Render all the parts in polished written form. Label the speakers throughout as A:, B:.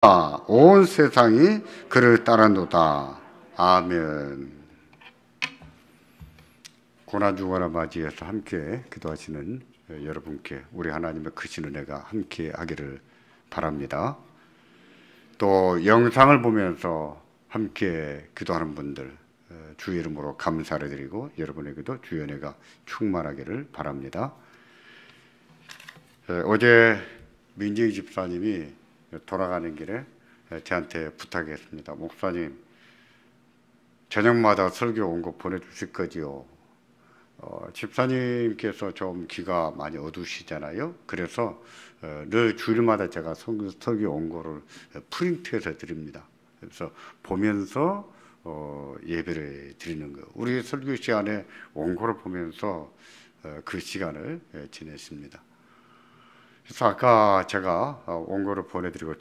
A: 온 세상이 그를 따르노다. 아멘. 고난주간을 맞이해서 함께 기도하시는 여러분께 우리 하나님의 크신 은혜가 함께 하기를 바랍니다. 또 영상을 보면서 함께 기도하는 분들 주 이름으로 감사를 드리고 여러분에게도 주의 은혜가 충만하기를 바랍니다. 어제 민재희 집사님이 돌아가는 길에 저한테 부탁했습니다. 목사님, 저녁마다 설교 온 거 보내주실 거지요? 집사님께서 좀 귀가 많이 어두우시잖아요. 그래서 늘 주일마다 제가 설교 온 거를 프린트해서 드립니다. 그래서 보면서 예배를 드리는 거. 우리 설교 시간에 원고를 보면서 그 시간을 지냈습니다. 그래서 아까 제가 원고를 보내드리고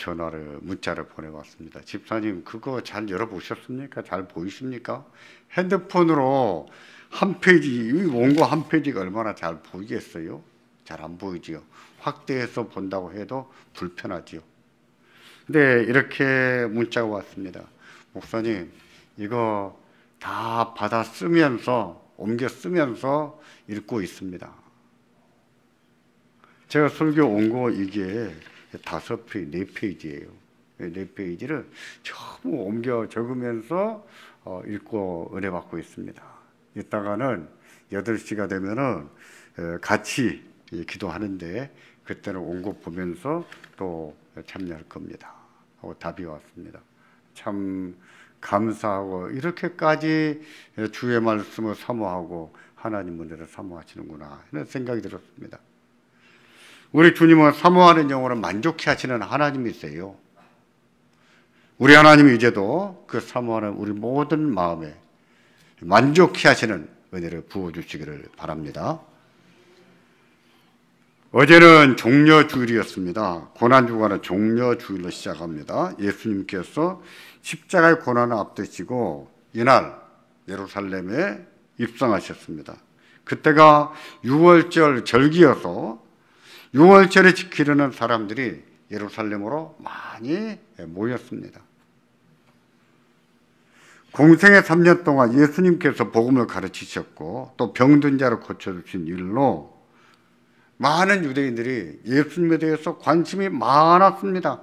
A: 문자를 보내왔습니다. 집사님, 그거 잘 열어보셨습니까? 잘 보이십니까? 핸드폰으로 한 페이지, 원고 한 페이지가 얼마나 잘 보이겠어요? 잘 안 보이지요. 확대해서 본다고 해도 불편하지요. 근데 이렇게 문자가 왔습니다. 목사님, 이거 다 받아 쓰면서, 옮겨 쓰면서 읽고 있습니다. 제가 설교 원고 이게 5페이지, 4페이지예요. 4페이지를 전부 옮겨 적으면서 읽고 은혜 받고 있습니다. 이따가는 8시가 되면은 같이 기도하는데 그때는 원고 보면서 또 참여할 겁니다. 하고 답이 왔습니다. 참 감사하고 이렇게까지 주의 말씀을 사모하고 하나님 은혜를 사모하시는구나 이런 생각이 들었습니다. 우리 주님은 사모하는 영혼을 만족해 하시는 하나님이세요. 우리 하나님이 이제도 그 사모하는 우리 모든 마음에 만족해 하시는 은혜를 부어주시기를 바랍니다. 어제는 종려주일이었습니다. 고난주간은 종려주일로 시작합니다. 예수님께서 십자가의 고난을 앞두시고 이날 예루살렘에 입성하셨습니다. 그때가 6월절 절기여서 6월절에 지키려는 사람들이 예루살렘으로 많이 모였습니다. 공생의 3년 동안 예수님께서 복음을 가르치셨고 또 병든 자를 고쳐주신 일로 많은 유대인들이 예수님에 대해서 관심이 많았습니다.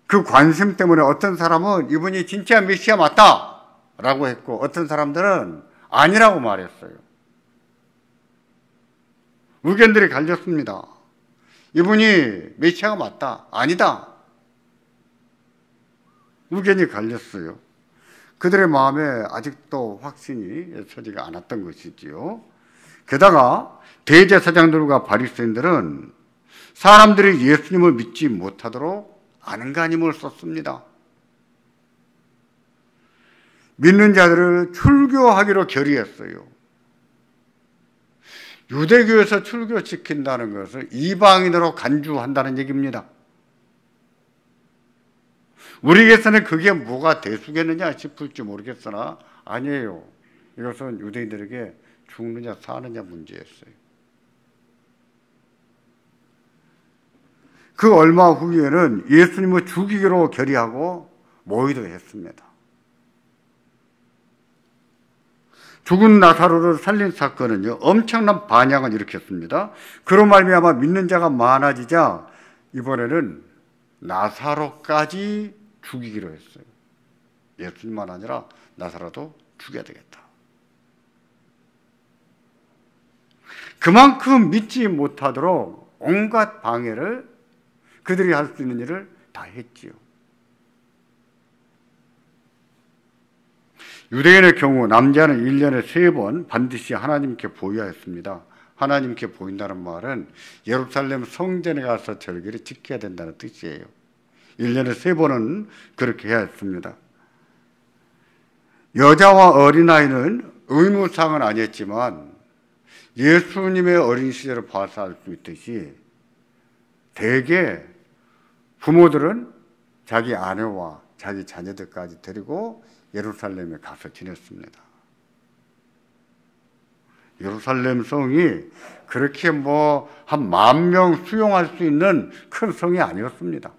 A: 그 관심 때문에 어떤 사람은 이분이 진짜 메시아 맞다 라고 했고 어떤 사람들은 아니라고 말했어요. 의견들이 갈렸습니다. 이분이 메시아가 맞다, 아니다. 의견이 갈렸어요. 그들의 마음에 아직도 확신이 서지가 않았던 것이지요. 게다가 대제사장들과 바리새인들은 사람들이 예수님을 믿지 못하도록 안간힘을 썼습니다. 믿는 자들을 출교하기로 결의했어요. 유대교에서 출교시킨다는 것을 이방인으로 간주한다는 얘기입니다. 우리에게서는 그게 뭐가 대수겠느냐 싶을지 모르겠으나 아니에요. 이것은 유대인들에게 죽느냐 사느냐 문제였어요. 그 얼마 후에는 예수님을 죽이기로 결의하고 모의도 했습니다. 죽은 나사로를 살린 사건은요 엄청난 반향을 일으켰습니다. 그로 말미암아 믿는 자가 많아지자 이번에는 나사로까지 죽이기로 했어요. 예수님만 아니라 나사로도 죽여야 되겠다. 그만큼 믿지 못하도록 온갖 방해를 그들이 할 수 있는 일을 다 했지요. 유대인의 경우 남자는 1년에 3번 반드시 하나님께 보여야 했습니다. 하나님께 보인다는 말은 예루살렘 성전에 가서 절기를 지켜야 된다는 뜻이에요. 1년에 3번은 그렇게 해야 했습니다. 여자와 어린아이는 의무사항은 아니었지만 예수님의 어린 시절을 봐서 알 수 있듯이 대개 부모들은 자기 아내와 자기 자녀들까지 데리고 예루살렘에 가서 지냈습니다. 예루살렘 성이 그렇게 뭐 한 10,000명 수용할 수 있는 큰 성이 아니었습니다.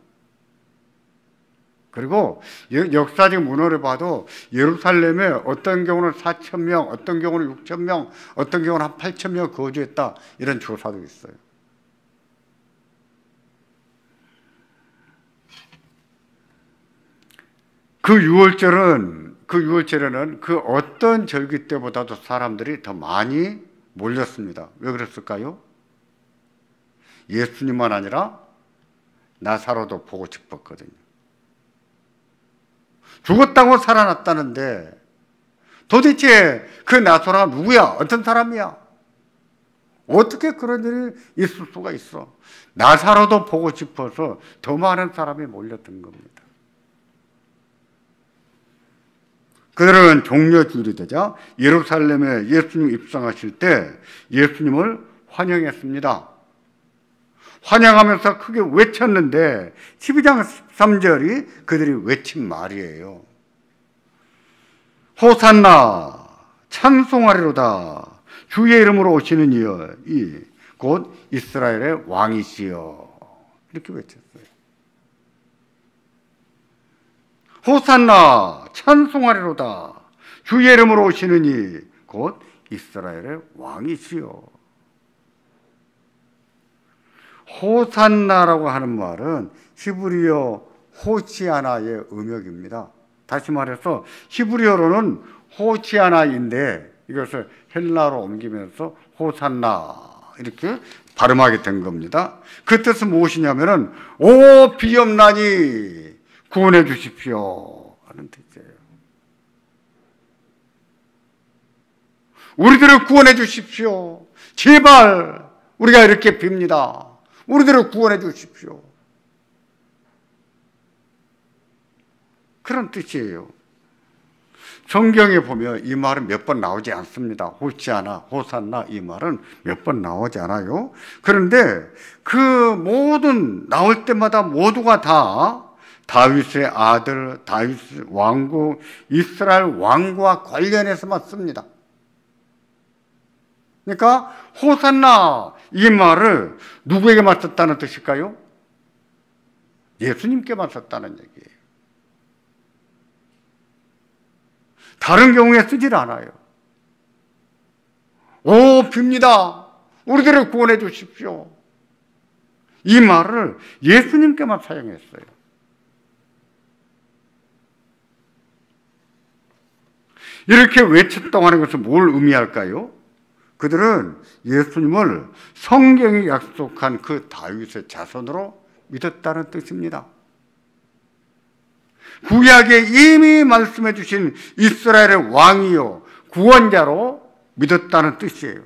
A: 그리고 역사적 문헌을 봐도 예루살렘에 어떤 경우는 4,000명, 어떤 경우는 6,000명, 어떤 경우는 한 8,000명 거주했다, 이런 조사도 있어요. 그 유월절에는 그 어떤 절기 때보다도 사람들이 더 많이 몰렸습니다. 왜 그랬을까요? 예수님만 아니라 나사로도 보고 싶었거든요. 죽었다고 살아났다는데 도대체 그 나사로가 누구야? 어떤 사람이야? 어떻게 그런 일이 있을 수가 있어? 나사로도 보고 싶어서 더 많은 사람이 몰렸던 겁니다. 그들은 종려주일이 되자 예루살렘에 예수님 입성하실 때 예수님을 환영했습니다. 환영하면서 크게 외쳤는데 12장 13절이 그들이 외친 말이에요. 호산나 찬송하리로다 주의 이름으로 오시는 이여 이 곧 이스라엘의 왕이시여, 이렇게 외쳤어요. 호산나 찬송하리로다 주의 이름으로 오시는 이 곧 이스라엘의 왕이시여. 호산나라고 하는 말은 히브리어 호시아나의 음역입니다. 다시 말해서 히브리어로는 호시아나인데 이것을 헬라로 옮기면서 호산나 이렇게 발음하게 된 겁니다. 그 뜻은 무엇이냐면은 오 비옵나니 구원해 주십시오 하는 뜻이에요. 우리들을 구원해 주십시오. 제발 우리가 이렇게 빕니다. 우리들을 구원해 주십시오. 그런 뜻이에요. 성경에 보면 이 말은 몇 번 나오지 않습니다. 호시아나, 호산나 이 말은 몇 번 나오지 않아요. 그런데 그 모든 나올 때마다 모두가 다 다윗의 아들, 다윗 왕국, 이스라엘 왕과 관련해서만 씁니다. 그러니까 호산나 이 말을 누구에게만 썼다는 뜻일까요? 예수님께만 썼다는 얘기예요. 다른 경우에 쓰질 않아요. 오 빕니다. 우리들을 구원해 주십시오. 이 말을 예수님께만 사용했어요. 이렇게 외쳤다고 하는 것은 뭘 의미할까요? 그들은 예수님을 성경이 약속한 그 다윗의 자손으로 믿었다는 뜻입니다. 구약에 이미 말씀해 주신 이스라엘의 왕이요 구원자로 믿었다는 뜻이에요.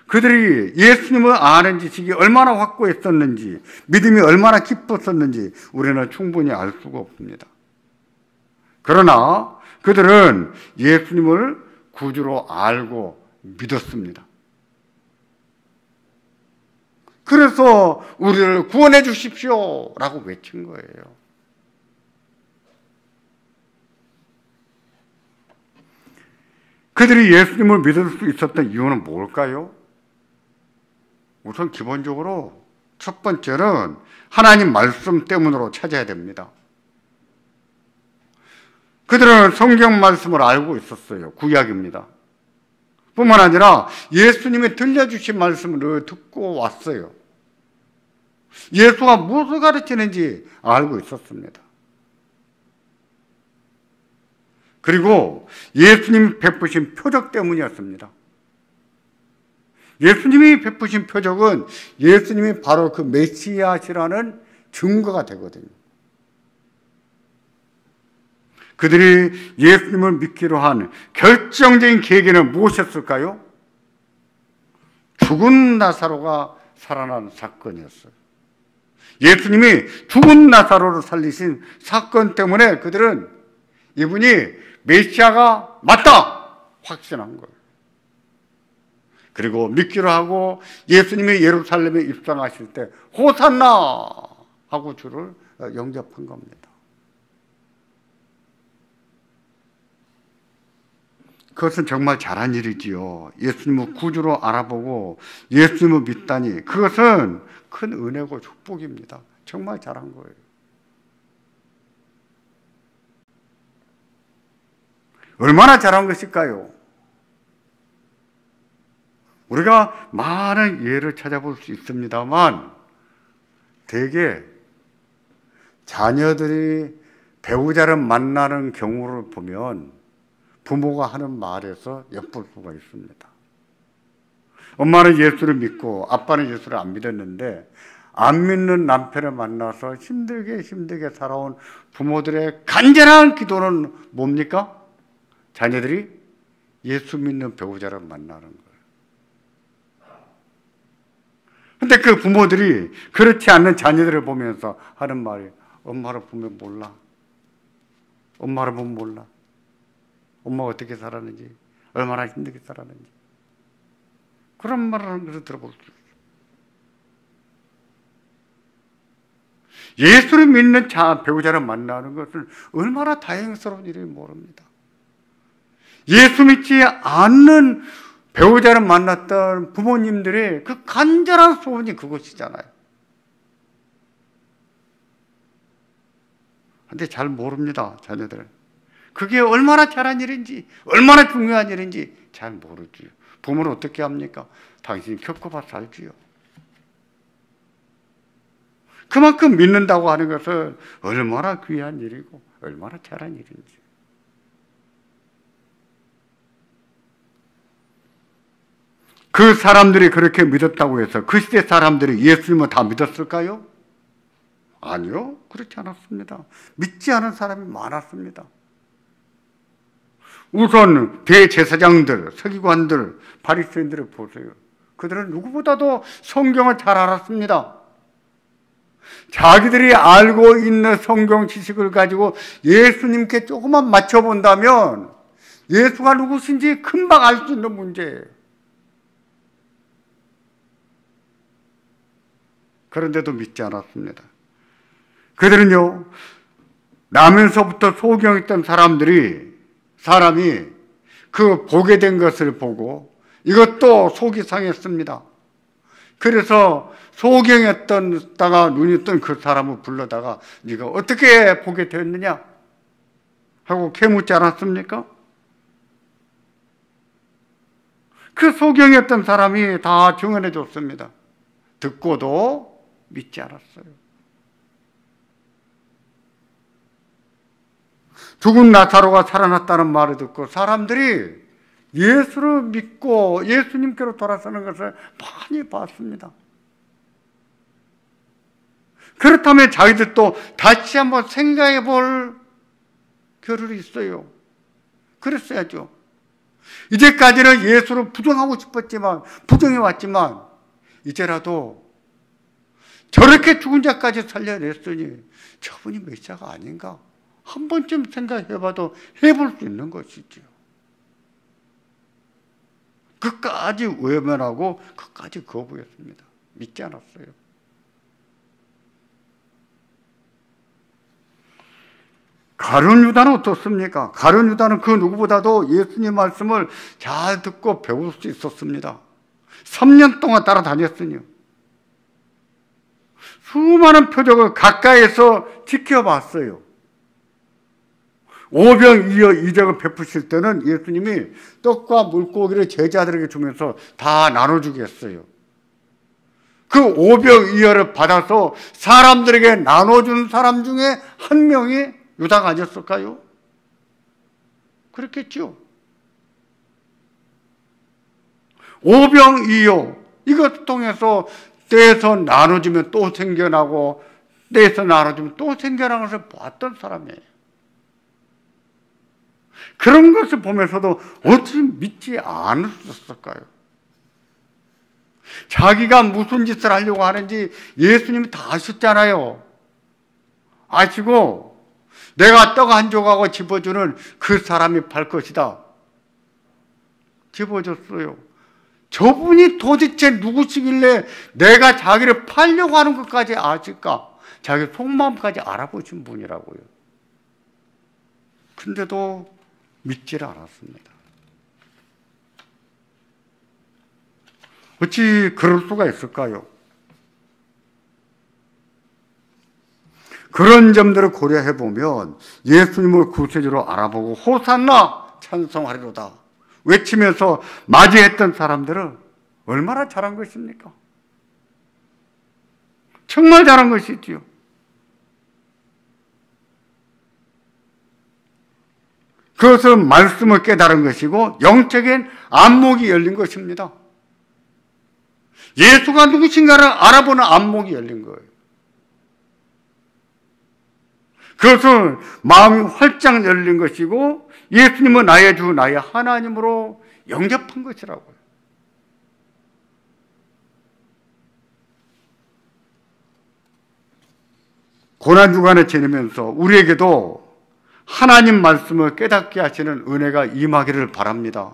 A: 그들이 예수님을 아는 지식이 얼마나 확고했었는지, 믿음이 얼마나 깊었었는지 우리는 충분히 알 수가 없습니다. 그러나 그들은 예수님을 구주로 알고 믿었습니다. 그래서 우리를 구원해 주십시오 라고 외친 거예요. 그들이 예수님을 믿을 수 있었던 이유는 뭘까요? 우선 기본적으로 첫 번째는 하나님 말씀 때문으로 찾아야 됩니다. 그들은 성경 말씀을 알고 있었어요. 구약입니다. 뿐만 아니라 예수님이 들려주신 말씀을 듣고 왔어요. 예수가 무엇을 가르치는지 알고 있었습니다. 그리고 예수님이 베푸신 표적 때문이었습니다. 예수님이 베푸신 표적은 예수님이 바로 그 메시아시라는 증거가 되거든요. 그들이 예수님을 믿기로 한 결정적인 계기는 무엇이었을까요? 죽은 나사로가 살아난 사건이었어요. 예수님이 죽은 나사로를 살리신 사건 때문에 그들은 이분이 메시아가 맞다 확신한 거예요. 그리고 믿기로 하고 예수님이 예루살렘에 입성하실 때 호산나 하고 주를 영접한 겁니다. 그것은 정말 잘한 일이지요. 예수님을 구주로 알아보고 예수님을 믿다니 그것은 큰 은혜고 축복입니다. 정말 잘한 거예요. 얼마나 잘한 것일까요? 우리가 많은 예를 찾아볼 수 있습니다만 대개 자녀들이 배우자를 만나는 경우를 보면 부모가 하는 말에서 엿볼 수가 있습니다. 엄마는 예수를 믿고 아빠는 예수를 안 믿었는데 안 믿는 남편을 만나서 힘들게 살아온 부모들의 간절한 기도는 뭡니까? 자녀들이 예수 믿는 배우자를 만나는 거예요. 근데 그 부모들이 그렇지 않는 자녀들을 보면서 하는 말이 엄마를 보면 몰라. 엄마를 보면 몰라. 엄마가 어떻게 살았는지, 얼마나 힘들게 살았는지. 그런 말을 하는 것을 들어볼 수 있어요. 예수를 믿는 배우자를 만나는 것은 얼마나 다행스러운 일인지 모릅니다. 예수 믿지 않는 배우자를 만났던 부모님들의 그 간절한 소원이 그것이잖아요. 근데 잘 모릅니다, 자녀들은. 그게 얼마나 잘한 일인지, 얼마나 중요한 일인지 잘 모르지요. 부모는 어떻게 합니까? 당신이 겪어봐서 알지요. 그만큼 믿는다고 하는 것은 얼마나 귀한 일이고 얼마나 잘한 일인지. 그 사람들이 그렇게 믿었다고 해서 그 시대 사람들이 예수님을 다 믿었을까요? 아니요, 그렇지 않았습니다. 믿지 않은 사람이 많았습니다. 우선 대제사장들, 서기관들, 바리새인들을 보세요. 그들은 누구보다도 성경을 잘 알았습니다. 자기들이 알고 있는 성경 지식을 가지고 예수님께 조금만 맞춰본다면 예수가 누구신지 금방 알 수 있는 문제예요. 그런데도 믿지 않았습니다. 그들은요, 나면서부터 소경했던 사람이 그 보게 된 것을 보고 이것도 속이 상했습니다. 그래서 소경했다가 눈이 뜬 그 사람을 불러다가 네가 어떻게 보게 되었느냐 하고 캐묻지 않았습니까? 그 소경했던 사람이 다 증언해 줬습니다. 듣고도 믿지 않았어요. 죽은 나사로가 살아났다는 말을 듣고 사람들이 예수를 믿고 예수님께로 돌아서는 것을 많이 봤습니다. 그렇다면 자기들도 다시 한번 생각해 볼 겨를이 있어요. 그랬어야죠. 이제까지는 예수를 부정하고 싶었지만, 부정해 왔지만, 이제라도 저렇게 죽은 자까지 살려냈으니 저분이 메시아가 아닌가? 한 번쯤 생각해봐도 해볼 수 있는 것이지요. 끝까지 외면하고 끝까지 거부했습니다. 믿지 않았어요. 가룟 유다는 어떻습니까? 가룟 유다는 그 누구보다도 예수님 말씀을 잘 듣고 배울 수 있었습니다. 3년 동안 따라다녔으니요. 수많은 표적을 가까이에서 지켜봤어요. 오병이어 이적을 베푸실 때는 예수님이 떡과 물고기를 제자들에게 주면서 다 나눠주겠어요. 그 오병이어를 받아서 사람들에게 나눠준 사람 중에 한 명이 유다가 아니었을까요? 그렇겠죠. 오병이어 이것 통해서 떼서 나눠주면 또 생겨나고 떼서 나눠주면 또 생겨나는 것을 봤던 사람이에요. 그런 것을 보면서도 어떻게 믿지 않았을까요? 자기가 무슨 짓을 하려고 하는지 예수님이 다 아셨잖아요. 아시고 내가 떡 한 조각을 집어주는 그 사람이 팔 것이다. 집어줬어요. 저분이 도대체 누구시길래 내가 자기를 팔려고 하는 것까지 아실까? 자기 속마음까지 알아보신 분이라고요. 근데도 믿지를 않았습니다. 어찌 그럴 수가 있을까요? 그런 점들을 고려해 보면 예수님을 구세주로 알아보고 호산나 찬송하리로다 외치면서 맞이했던 사람들은 얼마나 잘한 것입니까? 정말 잘한 것이지요. 그것은 말씀을 깨달은 것이고 영적인 안목이 열린 것입니다. 예수가 누구신가를 알아보는 안목이 열린 거예요. 그것은 마음이 활짝 열린 것이고 예수님은 나의 주 나의 하나님으로 영접한 것이라고요. 고난주간에 지내면서 우리에게도 하나님 말씀을 깨닫게 하시는 은혜가 임하기를 바랍니다.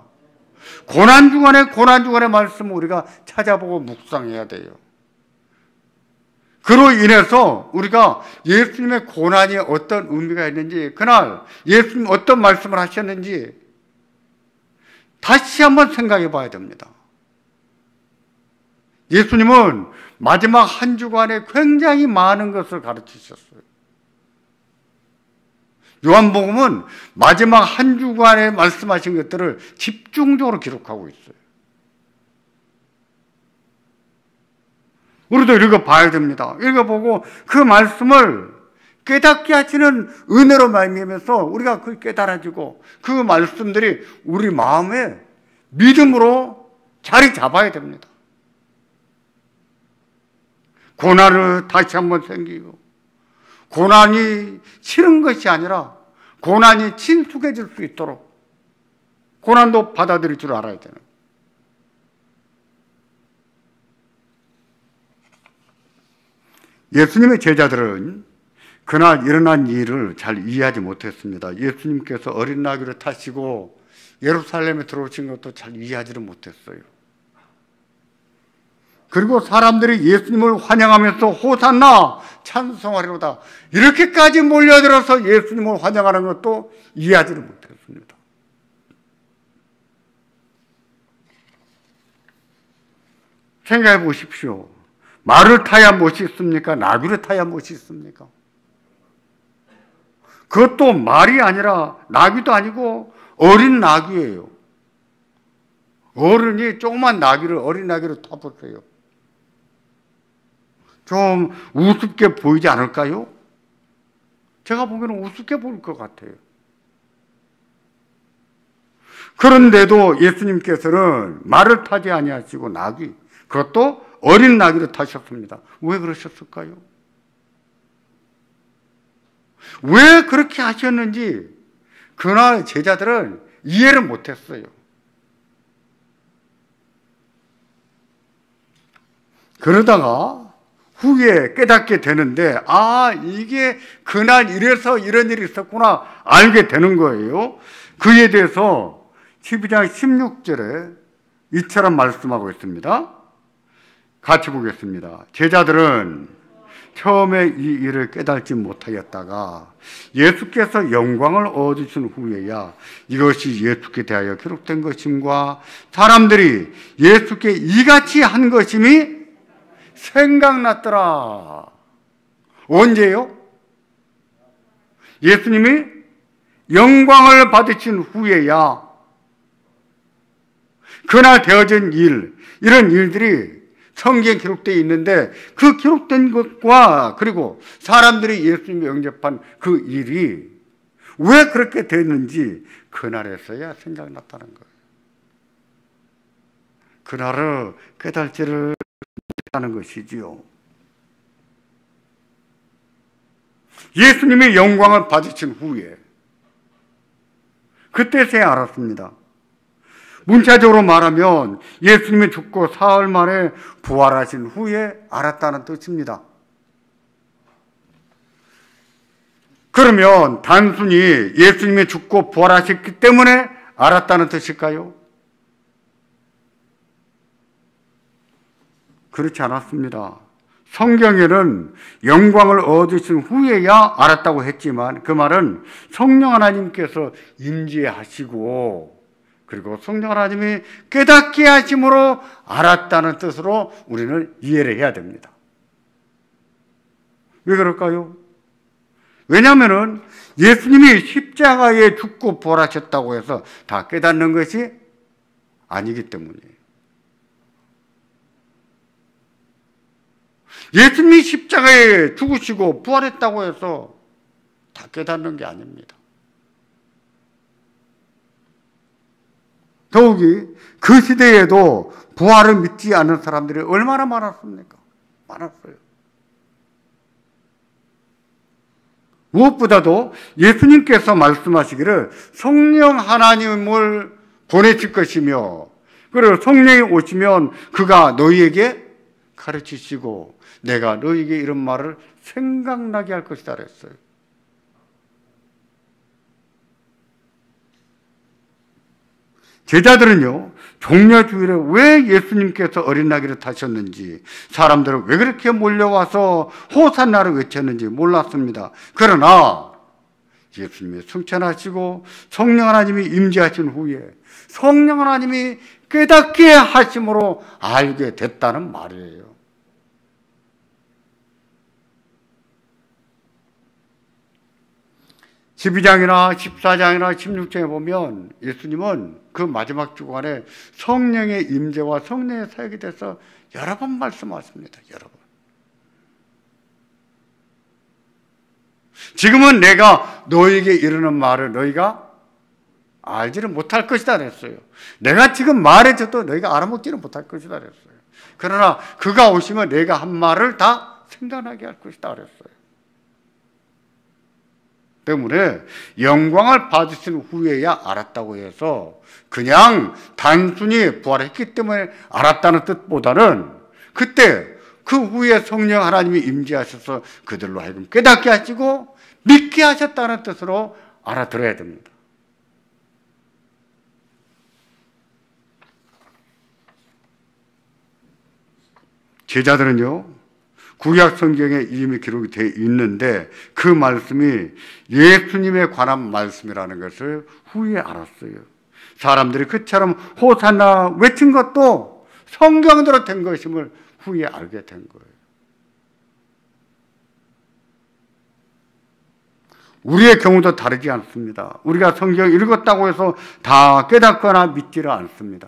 A: 고난주간의 말씀을 우리가 찾아보고 묵상해야 돼요. 그로 인해서 우리가 예수님의 고난이 어떤 의미가 있는지, 그날 예수님 어떤 말씀을 하셨는지 다시 한번 생각해 봐야 됩니다. 예수님은 마지막 한 주간에 굉장히 많은 것을 가르치셨어요. 요한복음은 마지막 한 주간에 말씀하신 것들을 집중적으로 기록하고 있어요. 우리도 읽어봐야 됩니다. 읽어보고 그 말씀을 깨닫게 하시는 은혜로 말미암아서 우리가 그걸 깨달아지고 그 말씀들이 우리 마음에 믿음으로 자리 잡아야 됩니다. 고난을 다시 한번 생기고 고난이 싫은 것이 아니라 고난이 친숙해질 수 있도록 고난도 받아들일 줄 알아야 되는 거예요. 예수님의 제자들은 그날 일어난 일을 잘 이해하지 못했습니다. 예수님께서 어린 나귀를 타시고 예루살렘에 들어오신 것도 잘 이해하지를 못했어요. 그리고 사람들이 예수님을 환영하면서 호산나 찬송하리로다 이렇게까지 몰려들어서 예수님을 환영하는 것도 이해하지를 못했습니다. 생각해 보십시오. 말을 타야 못이 있습니까? 나귀를 타야 못이 있습니까? 그것도 말이 아니라 나귀도 아니고 어린 나귀예요. 어른이 조그만 나귀를 어린 나귀를 타보세요. 좀 우습게 보이지 않을까요? 제가 보기에는 우습게 보일 것 같아요. 그런데도 예수님께서는 말을 타지 아니하시고 나귀, 그것도 어린 나귀를 타셨습니다. 왜 그러셨을까요? 왜 그렇게 하셨는지 그날 제자들은 이해를 못했어요. 그러다가 후에 깨닫게 되는데 이게 그날 이래서 이런 일이 있었구나 알게 되는 거예요. 그에 대해서 12장 16절에 이처럼 말씀하고 있습니다. 같이 보겠습니다. 제자들은 처음에 이 일을 깨닫지 못하였다가 예수께서 영광을 얻으신 후에야 이것이 예수께 대하여 기록된 것임과 사람들이 예수께 이같이 한 것임이 생각났더라. 언제요? 예수님이 영광을 받으신 후에야 그날 되어진 일, 이런 일들이 성경에 기록되어 있는데 그 기록된 것과 그리고 사람들이 예수님을 영접한 그 일이 왜 그렇게 됐는지 그날에서야 생각났다는 거예요. 그날을 깨달지를 못했다는 것이지요. 예수님이 영광을 받으신 후에 그때서야 알았습니다. 문자적으로 말하면 예수님이 죽고 사흘 만에 부활하신 후에 알았다는 뜻입니다. 그러면 단순히 예수님이 죽고 부활하셨기 때문에 알았다는 뜻일까요? 그렇지 않았습니다. 성경에는 영광을 얻으신 후에야 알았다고 했지만 그 말은 성령 하나님께서 임재하시고 그리고 성령 하나님이 깨닫게 하심으로 알았다는 뜻으로 우리는 이해를 해야 됩니다. 왜 그럴까요? 왜냐하면 예수님이 십자가에 죽고 부활하셨다고 해서 다 깨닫는 것이 아니기 때문이에요. 예수님이 십자가에 죽으시고 부활했다고 해서 다 깨닫는 게 아닙니다. 더욱이 그 시대에도 부활을 믿지 않는 사람들이 얼마나 많았습니까? 많았어요. 무엇보다도 예수님께서 말씀하시기를 성령 하나님을 보내실 것이며, 그리고 성령이 오시면 그가 너희에게 가르치시고 내가 너희에게 이런 말을 생각나게 할 것이다 그랬어요. 제자들은요, 종려주일에 왜 예수님께서 어린 나귀를 타셨는지, 사람들은 왜 그렇게 몰려와서 호산나를 외쳤는지 몰랐습니다. 그러나 예수님이 승천하시고 성령 하나님이 임재하신 후에 성령 하나님이 깨닫게 하심으로 알게 됐다는 말이에요. 12장이나 14장이나 16장에 보면 예수님은 그 마지막 주간에 성령의 임재와 성령의 사역에 대해서 여러 번 말씀하십니다. 여러 번. 지금은 내가 너에게 이르는 말을 너희가 알지를 못할 것이다 그랬어요. 내가 지금 말해줘도 너희가 알아먹지는 못할 것이다 그랬어요. 그러나 그가 오시면 내가 한 말을 다 생각나게 할 것이다 그랬어요. 때문에 영광을 받으신 후에야 알았다고 해서 그냥 단순히 부활했기 때문에 알았다는 뜻보다는 그때 그 후에 성령 하나님이 임재하셔서 그들로 하여금 깨닫게 하시고 믿게 하셨다는 뜻으로 알아들어야 됩니다. 제자들은요, 구약 성경에 이미 기록이 되어 있는데 그 말씀이 예수님에 관한 말씀이라는 것을 후에 알았어요. 사람들이 그처럼 호산나 외친 것도 성경대로 된 것임을 후에 알게 된 거예요. 우리의 경우도 다르지 않습니다. 우리가 성경 읽었다고 해서 다 깨닫거나 믿지를 않습니다.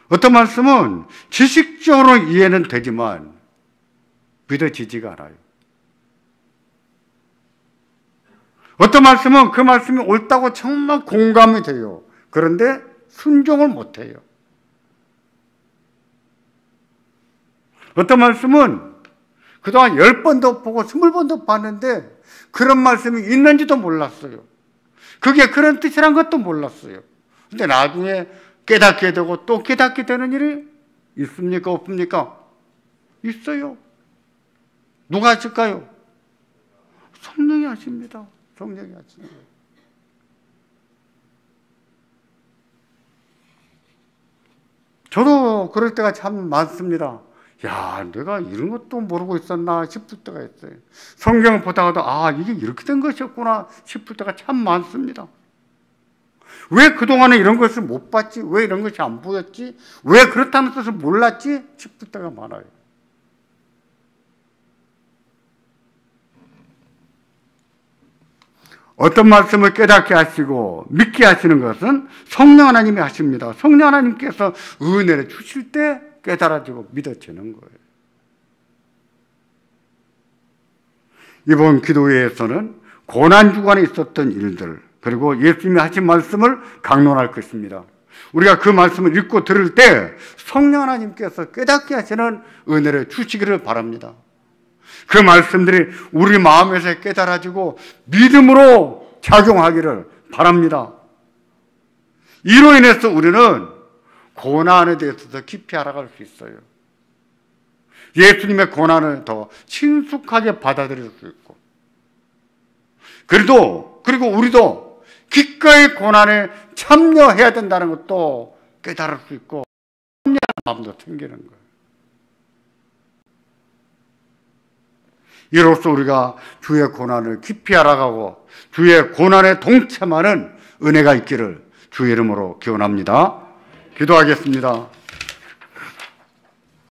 A: 어떤 말씀은 지식적으로 이해는 되지만 믿어지지가 않아요. 어떤 말씀은 그 말씀이 옳다고 정말 공감이 돼요. 그런데 순종을 못해요. 어떤 말씀은 그동안 10번도 보고 20번도 봤는데 그런 말씀이 있는지도 몰랐어요. 그게 그런 뜻이란 것도 몰랐어요. 근데 나중에 깨닫게 되고 또 깨닫게 되는 일이 있습니까? 없습니까? 있어요. 누가 하실까요? 성령이 하십니다. 성령이 하시는 거예요. 저도 그럴 때가 참 많습니다. 야, 내가 이런 것도 모르고 있었나 싶을 때가 있어요. 성경을 보다가도 아, 이게 이렇게 된 것이었구나 싶을 때가 참 많습니다. 왜 그동안에 이런 것을 못 봤지? 왜 이런 것이 안 보였지? 왜 그렇다는 뜻을 몰랐지? 싶을 때가 많아요. 어떤 말씀을 깨닫게 하시고 믿게 하시는 것은 성령 하나님이 하십니다. 성령 하나님께서 은혜를 주실 때 깨달아지고 믿어지는 거예요. 이번 기도회에서는 고난주간에 있었던 일들, 그리고 예수님이 하신 말씀을 강론할 것입니다. 우리가 그 말씀을 읽고 들을 때 성령 하나님께서 깨닫게 하시는 은혜를 주시기를 바랍니다. 그 말씀들이 우리 마음에서 깨달아지고 믿음으로 작용하기를 바랍니다. 이로 인해서 우리는 고난에 대해서 더 깊이 알아갈 수 있어요. 예수님의 고난을 더 친숙하게 받아들일 수 있고, 그리고 우리도 기꺼이 고난에 참여해야 된다는 것도 깨달을 수 있고 참여하는 마음도 생기는 거예요. 이로써 우리가 주의 고난을 깊이 알아가고 주의 고난에 동참하는 은혜가 있기를 주의 이름으로 기원합니다. 기도하겠습니다.